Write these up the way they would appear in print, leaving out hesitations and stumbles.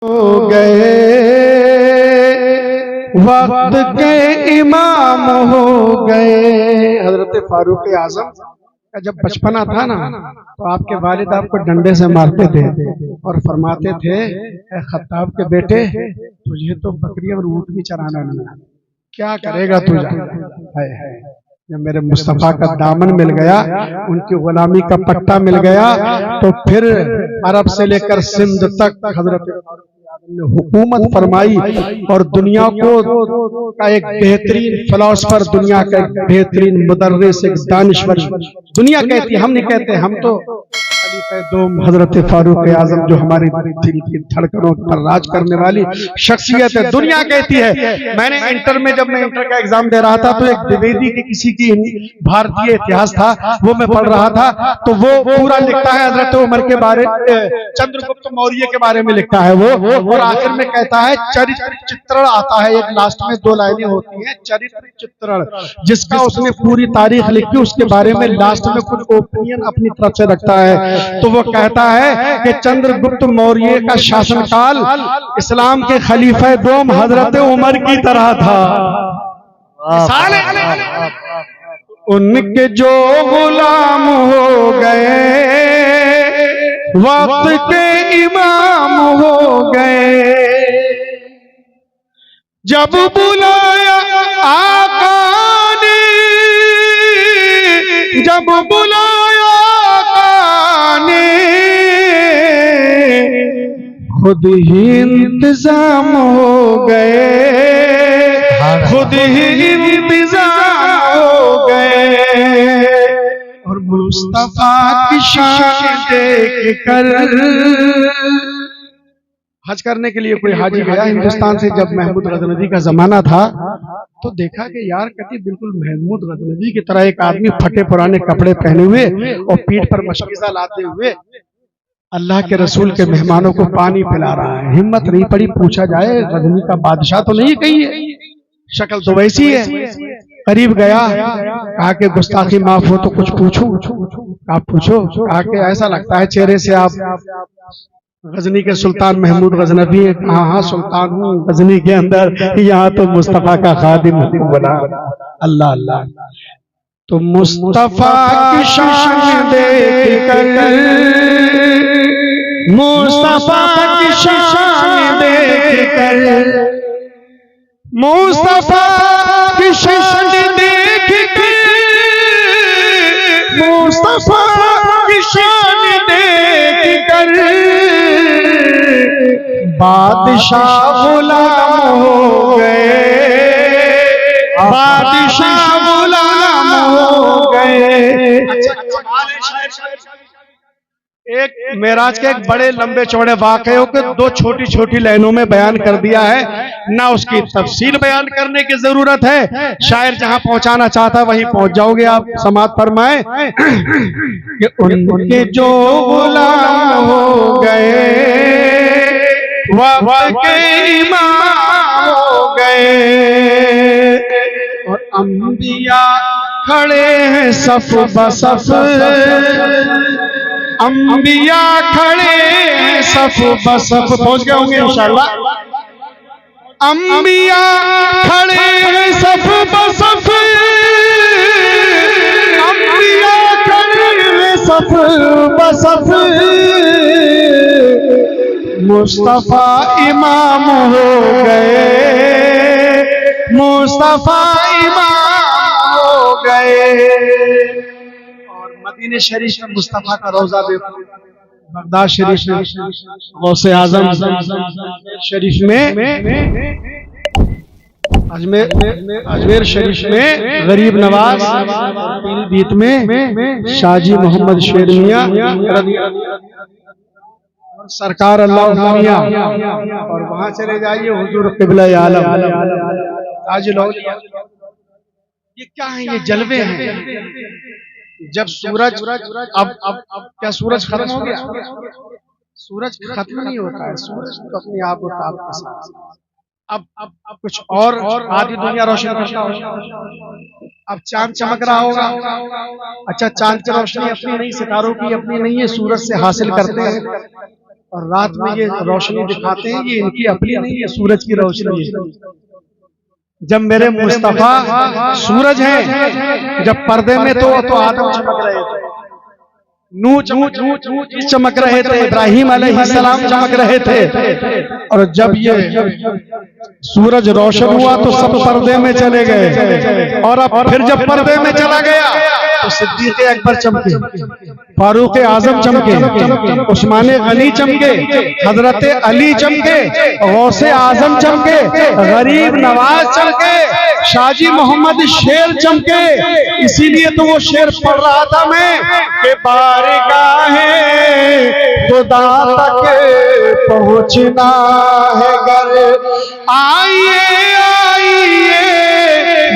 हो गए, वक्त के इमाम हो गए। हजरत फारूक आजम का जब बचपना था ना, तो आपके वालिद आपको डंडे से मारते थे और फरमाते थे, ए खत्ताब के बेटे, तुझे तो बकरी और ऊँट भी चराना नहीं आता, क्या करेगा तू? जब मेरे मुस्तफा का दामन मिल गया, उनकी गुलामी का पट्टा मिल गया, तो फिर अरब से लेकर सिंध तक हजरत ने हुकूमत फरमाई और दुनिया को का एक बेहतरीन फिलोसफर, दुनिया का एक बेहतरीन मुदर्रिस, एक दानिश्वर दुनिया कहती है, हम नहीं कहते। हम तो दो हजरत फारूक आजम जो हमारी दिल की धड़कनों पर राज करने वाली शख्सियत है, दुनिया कहती है। मैंने इंटर में, जब मैं इंटर का एग्जाम दे रहा था, तो एक द्विवेदी के किसी की भारतीय इतिहास था, वो मैं पढ़ रहा था, तो वो पूरा लिखता है हजरत उमर के बारे, चंद्रगुप्त मौर्य के बारे में लिखता है वो, और आखिर में कहता है चरित्र चित्रण आता है, एक लास्ट में 2 लाइनें होती हैं, चरित्र चित्रण, जिसका उसने पूरी तारीख लिखी, उसके बारे में लास्ट में कुछ ओपिनियन अपनी तरफ से रखता है। तो वो कहता है कि चंद्रगुप्त मौर्य का शासनकाल इस्लाम के खलीफा दोम हजरत उमर की तरह था। उनके जो गुलाम हो गए, वक्त के इमाम हो गए। जब बुलाया आका ने, जब बुलाया खुद ही इंतजाम हो गए, खुद ही इंतजाम हो गए। और मुस्तफा की शान देख कर, हज करने के लिए कोई हाजी गया हिंदुस्तान से, जब महमूद गजनवी का जमाना था, तो देखा कि यार कहती बिल्कुल महमूद गजनवी की तरह एक आदमी फटे पुराने कपड़े पहने हुए और पीठ पर मशकीज़ा लाते हुए अल्लाह के रसूल के मेहमानों को पानी पिला रहा है। हिम्मत नहीं पड़ी पूछा जाए गजनी का बादशाह तो नहीं कहीं है, शक्ल तो वैसी है। करीब गया, कहा कि गुस्ताखी माफ हो तो कुछ पूछूं? आप पूछो। कहा कि ऐसा लगता है चेहरे से आप गजनी के सुल्तान महमूद गजनवी है। हाँ हाँ सुल्तान हूँ गजनी के अंदर, यहाँ तो मुस्तफा का खादिम बना। अल्लाह अल्लाह। तो मुस्तफा की शान देखकर, मुस्तफा की शान देखकर, मुस्तफा की शान देखकर, मुस्तफा की शान देखकर बादशाह गुलाम हो गए, बादशाह गुलाम हो गए। एक मेराज के एक बड़े लंबे चौड़े वाकयों के 2 छोटी छोटी लाइनों में बयान कर दिया है, ना उसकी तफसील बयान करने की जरूरत है। शायर जहां पहुंचाना चाहता वहीं पहुंच जाओगे आप। समात फरमाए कि उनके जो गुलाम हो गए, वक्त के इमाम हो गए। और अंबिया खड़े हैं सफ बसफ, अंबिया खड़े सफ बसफ। पहुंच गए होंगे इंशाल्लाह। अंबिया खड़े सफ बसफ, अंबिया खड़े सफ बसफ, मुस्तफा इमाम हो गए, मुस्तफा इमाम हो गए। मदीने शरीफ में मुस्तफा का रोजा देखो, बगदाद शरीफ में, गौसे आजम शरीफ में, अजमेर शरीफ में गरीब नवाज, पीलीभीत में शाजी मोहम्मद शेर मियां, सरकार अल्लाह मियां, और वहां चले जाइए हुजूर क़िबला आलम ताजुल औलिया। ये क्या है? ये जलवे हैं। जब सूरज, अब क्या सूरज खत्म हो गया? सूरज खत्म नहीं होता है, सूरज तो अपने आप होता है आपके साथ। अब कुछ और आधी दुनिया रोशन करता होगा। अब चांद चमक रहा होगा। अच्छा, चांद की रोशनी अपनी नहीं, सितारों की अपनी नहीं है, सूरज से हासिल करते हैं। और रात में ये रोशनी दिखाते हैं, ये इनकी अपनी नहीं, ये सूरज की रोशनी है। जब मेरे मुस्तफा सूरज हैं, जब पर्दे में तो आदम चमक रहे थे, नूह चमक रहे थे, इब्राहिम अलैहिस्सलाम चमक रहे थे, और जब ये सूरज रोशन हुआ तो सब पर्दे में चले गए। और अब फिर जब पर्दे में चला गया तो सिद्दीक़ अकबर चमके, फारूक आजम चमके, उस्मान गनी चमके, हजरत अली चमके, गौसे आजम चमके, गरीब नवाज चमके, शाजी मोहम्मद शेर चमके। इसीलिए तो वो शेर पढ़ रहा था मैं कि बारगाहे खुदा तक पहुंचना है गर, आइए आइए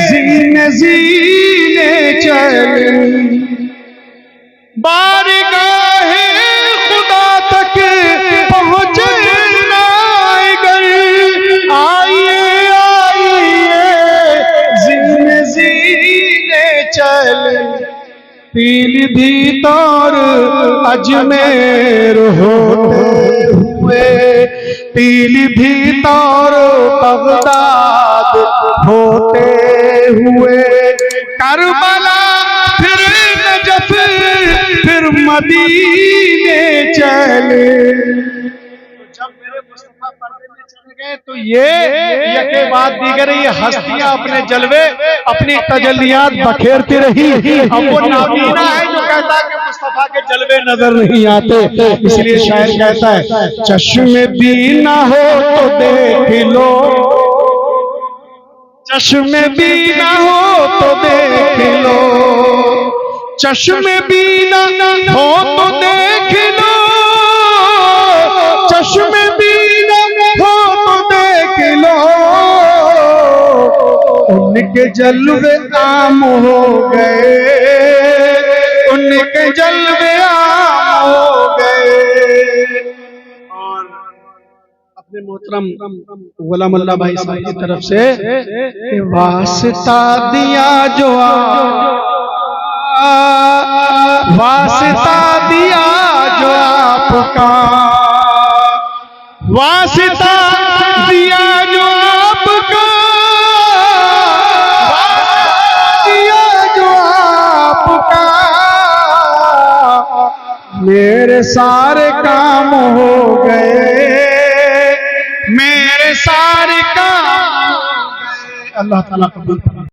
जीने जीने चले, बारगाहे खुदा तक पहुंचना है गर, आइए आइए जीने जीने चले, पीलीभीत और अजमेर होते हुए, पीलीभीत और बगदाद होते हुए, करबला फिर नजफ फिर मदीने चले। जब मेरे मुस्तफा पर्दे में चले गए तो ये के बाद दीगर ये हस्तियां अपने जलवे अपनी तजल्लियात बखेरती रही। अब वो नाबीना है जो कहता है कि मुस्तफा के जलवे नजर नहीं आते, इसलिए शायर कहता है चश्मे बीना हो तो देख लो, चश्मे बीना हो तो देख लो, चश्मे बीना हो तो देख लो, चश्मे बीना हो तो देख लो, उनके जलवे आम हो गए, उनके जलवे आम हो गए। और अपने मोहतरम गुलाम अल्लाह भाई साहब की तरफ से वास्ता दिया जो वास्ता दिया जो आपका, वास्ता दिया जो आपका, दिया जो आपका, मेरे सारे काम हो गए, मेरे सारे काम। अल्लाह ताला कबूल